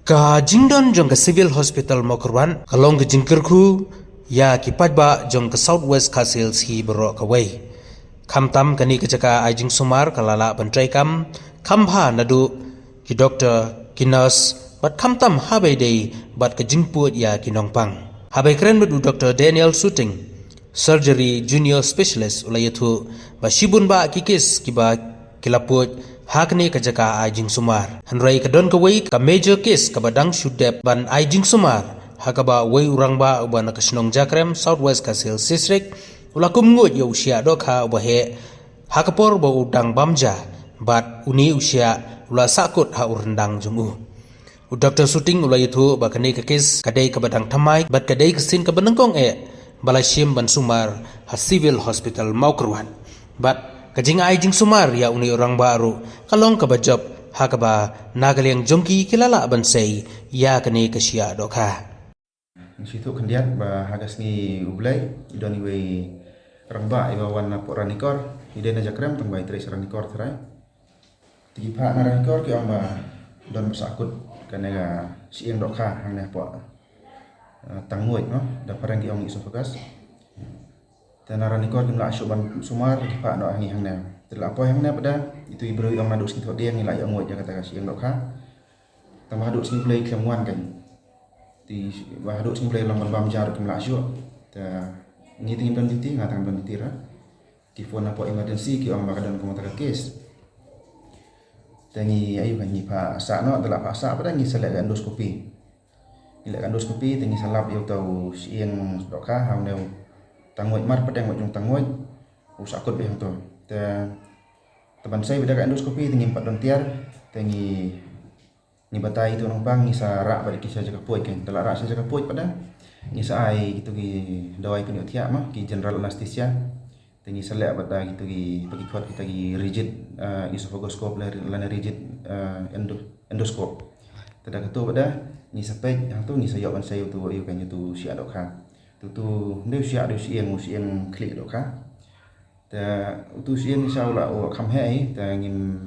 Ka jingdon jong ka civil hospital mokurwan kalong ka jingkirku ya ki pajba jong ka southwest kasil si bero ka wei kamtam kani ka jaka ajing sumar kalala bantrai kamha nadu ki doctor ki nurse bat kamtam habai dei bat ka jingput ya ki nongpang habai keren bedu Dr. Daniel Suting surgery junior specialist ulayatu ba shibun ba kikis ki ba kilaput hakni ka jaka ajing sumar hanrai ka don ka wei ka major case ka badang shudep ban ajing sumar hakaba wei urang ba uban ka snong jakrem southwest kasil district ulakum ngut yo usia dokha ubahe hakapor ba udang bamja bat uni usia ula sakut ha urendang jungu Dr. Suting ulai itu ba kani ka case kadai ka badang thamai bat kadai ka sin ka banangkong balashim ban sumar ha civil hospital maukerwan bat kajing ajing sumar ya uni orang baru kalong kabajab hakaba nagaliang jongki kilala bansay ya kani kasya dokha situ kendian ba hagas ni ublay idoni we rangba iba wan po ranikor idena jakrem tang bai tres ranikor trai tigi pa na ranikor ki amba don sakut kanega sieng dokha hangna po tangoi no da parang ki ong isofagas tanarani kor kimla asyuban sumar ki pa no angi hangna tela apa hangna pada itu ibro yang nadu sing dia ngi la yang ngoi jaga kasi yang dokha tambah hadu sing play kemuan kan di hadu sing play long bam jar kimla asyu ta ngi ting ban titi ngatang ban tira ki phone apa emergency ki ong bakadan komata case tangi ayu kan ni pa sa no tela pa sa pada ngi selek endoskopi tangi salap yo tau sieng dokha hangna tangoi mar padang wajung tangoi usakut behang to teman saya beda ka endoskopi tinggi 4 don tiar tinggi ni batai itu nong bang ni sarak pada kisah jaga poit kan telah rak jaga poit pada ni sai gitu ki dawai pun tiak mah ki general anesthesia tinggi selek pada gitu ki bagi kuat kita ki rigid esophagoskop lana rigid endoskop tada ketu pada ni sepek yang tu ni sayok ban saya tu ayu kan itu sia dokha tu nếu xia đều xiên klik được khác, ta tu xiên sau là ở khăm hệ ta nhìn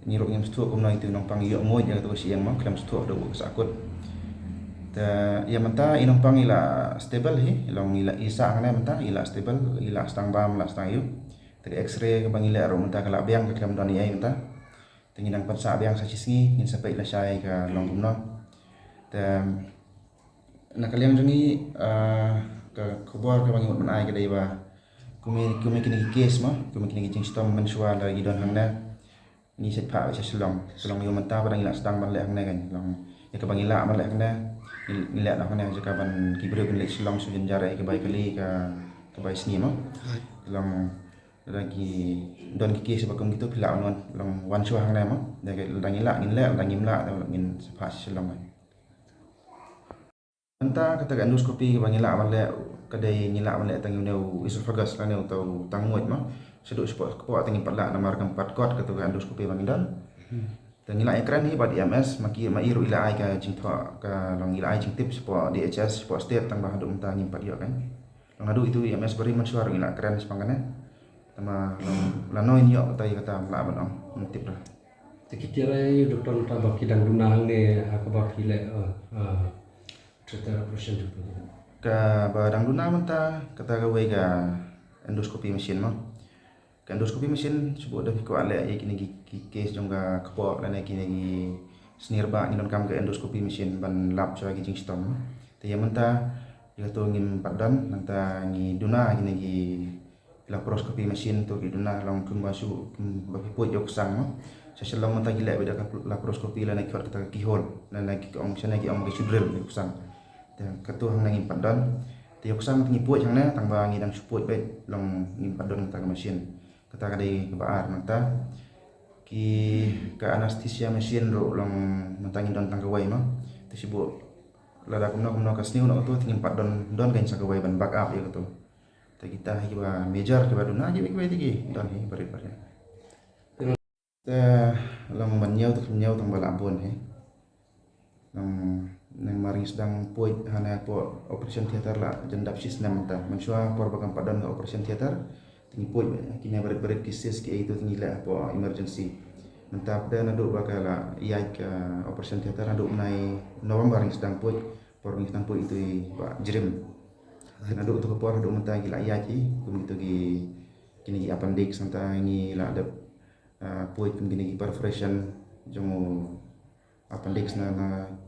rồi nhìn thuốc hôm nay từ nông pang yêu ngôi nhà tu xiên mắc làm thuốc được sakut, ta ya manta inong pang ila stable hi, long ila isa kan manta ila stable ila stang bam la stang yu, dari X-ray ke bang ila ro manta kala biang ke dalam dani ai manta, tingin nang pansa biang sa cisngi ngin sampai ila syai ke long kumno, ta nakaliang jangi ka khabar ka bangi man ai ka dai ba kumi kini case ma kumi kini jing stom mensual lagi don hangna ni set pha sa selong yo manta padang ila sedang ban le hangna kan long ya ka bangi la ban le hangna ni le na hangna jaka ban ki bre le selong su jen jara ka bai kali ka bai sni ma long lagi don ki case ba kum gitu pila non long wan su hangna ma da ka dangi la ngin le dangi mla ngin pha selong Anta kata endoskopi bangila wale kadai ngila wale tangi neu esophagus la neu tau tangmuit ma seduk sport ko tangi padla namar kan 4 kot kata endoskopi bangidan tangi la ekran hi bad EMS maki mairu ila ai ka jingtho ka long ila ai jing tip sport DHS sport state tang bahadu umta ngim padio kan long adu itu EMS beri man suar ila ekran spangane tama long la noin yo tai kata la ban om tip dah tikitira yu doktor ta bakidang dunang ne akaba kile cerita operation tu ka barang duna menta kata gawe ka endoskopi mesin mah ka endoskopi mesin sebut dah ko ale ai kini case jongga kepo lana kini snirba ni kam ka endoskopi mesin ban lab so gi jing stom te ya menta ya to ngin padan nanta ngi duna kini laparoskopi mesin to gi duna long kumbasu bagi po jok sang mah seselong menta gila beda ka laparoskopi lana ki kata kihol lana ki ong sana ki ong gi sudrel ni kusang dan ketua hang nangin padan tiok sang tingi puat hang na tang ba ngi dang support bet long ngin padan ta mesin kata kadai baar mata ki ka anestesia mesin ro long mentangin don tang kawai ma tisibu lada kumno ka sniu no tu tingin padan don kain sa kawai ban backup ya tu ta kita hi ba major ke baduna ji ke tigi don hi bari bari ta long manyau tu nyau tang balabon he long nang maring sedang poit hana po operation theater la jendap sistem ta mensua por bakam padan operation theater tingi poit kini berit-berit kisis ki itu tingi la po emergency Mentap dan aduk bakal iai ke operation theater aduk menai November yang sedang put por yang sedang put itu Pak Jrim. Dan aduk tu kepor aduk mentai gila iai ki kum itu gi kini gi appendix santa ini la ada put kum kini gi perforation jong appendix na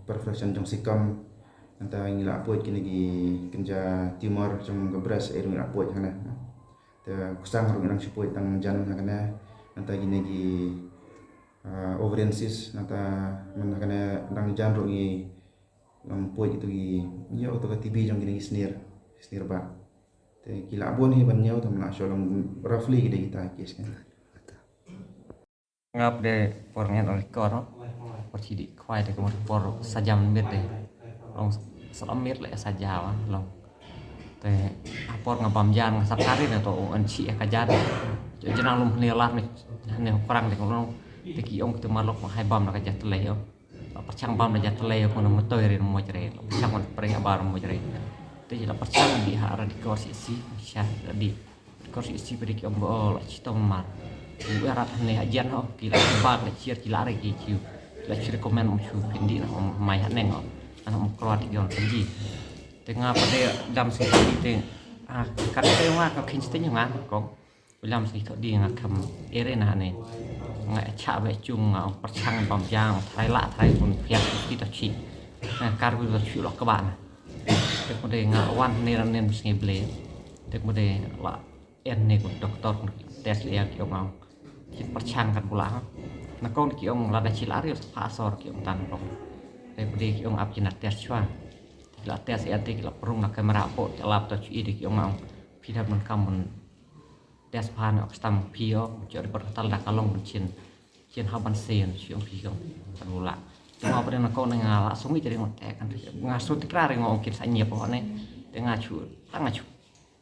perforation jong sikam nanta ini la put kini gi kenja tumor jong gebras air la put kana. Te kusang ru nang siput tang jan kana nanta gini gi ovarian cyst nata menakana nang jan ro gi lam poi itu gi nyo to ka TB jong gini snir ba te kila bon hi ban nyo to na sholong roughly gede kita kes kan ngap de porngen oleh kor por chidi khwai de ko por sajam mit de long salam mit le sajawa long te apor ngapam jan sap kari ne to an chi ka jan jo jenang lum ne lar ne perang de ko long te ki ong te malok hai bam na ka jat le yo perchang bam na jat le yo ko no motoi rin mo jere perchang on preng abar mo jere te jela perchang di hara di kursi sya di kursi beri ki ong bo la chi to mar u erat ne ajan ho kila bag le chier kila re ki chiu la chi recommend mo chu pindi na mai ha neng ana mo kroat yon penji tengah pada dam sini te kat te wa ka kin ste nyang ko lam sini to di ngakam erena ne ngai cha be chung ngau perchang bam jang thai la thai pun phiak ti to chi kar wi to chu lo ka bạn te ko de nga wan ne ran nen sini ble te ko de la en ne ko doktor tes le ki ngau chi perchang kan pula na kon ki ong la da chi la ri pa sor ki ong tan ko te ko de ki ong ap chinat tes chwa la tes ate la prung na kamera po lap to chi de ki ong ngau pi dat man kam mun tes pan ok stam pio jo de portal da kalong chin ha ban sen siong pi kong kan ula tengah pada na ko na ngala sungi jadi ngotek kan ngasut tikrar ngong kir sa nyep ko ne tengah chu tengah chu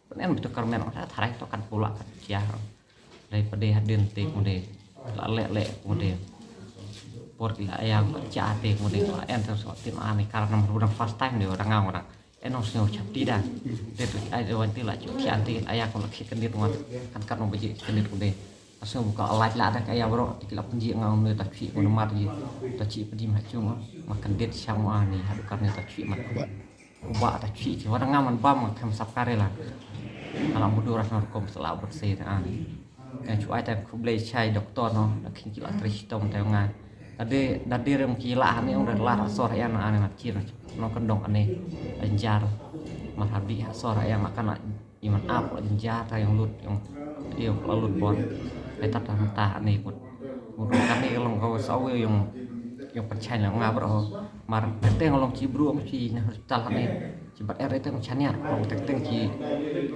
pen betul karmen ora tharai to kan pula kan cia daripada hadin te mode la le mode por la ayam cha te mode en so tim ani karena merupakan first time de orang ngau orang enos no chap tidak itu ai do wanti la chu ti ayak ko laki kendit ngot kan no beji kendit mode asal buka alat la ada kayak bro dikilap penji ngau ne ta chi mo mar ji ta chi pedi ma chu makan dit sama ani hadu karne ta chi mat ba ta chi orang ngaman bam kam sap kare la alam mudur rasno kom selaw bersih an yang cuaiแต่คุเบลชัยด็อกเตอร์เนาะแล้วคิงกิลาตริชตรงแต่งานtadi rem kila ni orang lar sor yang ane macir no kendong ane anjar marhabi sor yang makan iman ap anjar yang lut yang lut bon eta tah ane pun mudun kami long kau sawe yang percaya yang ngabro mar teng long cibru am ci na hospital ane cibat er itu macamnya long teng ci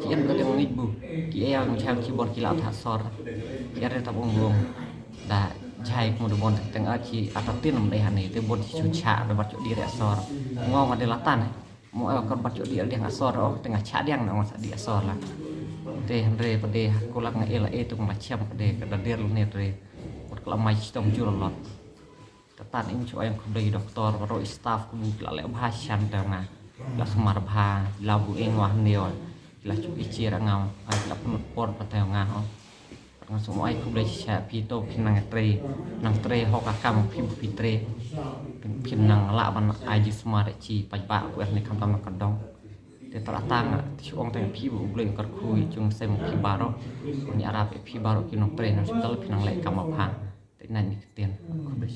en berarti mengibu ki yang macam cibon kila tah sor er eta bong dah jai kemudian bon teng aci atatin melihat ni te bon cuca dapat cuk di resor ngong ada latan mau kan baca di dia ngasor oh tengah cak dia nang masa di asor lah te andre pade kulang ngela itu macam pade kedadir lu ne re pot kelamai sistem jul lot tetan ini cuk yang kembali doktor baru staff kubu la bahasam tengah la semar bha labu eng wah neo la cuk icir ngau la penut pon patengah langsung ai ku boleh siap pito pinang tre hoka kam pi tre pinang la ban aji smart chi pa ku ni kam tam kadong te tratang chuong te pi bu boleh kar kui chung sem pi baro ni arab pi baro kinong tre hospital pinang le kam pa te nan ni tien ku boleh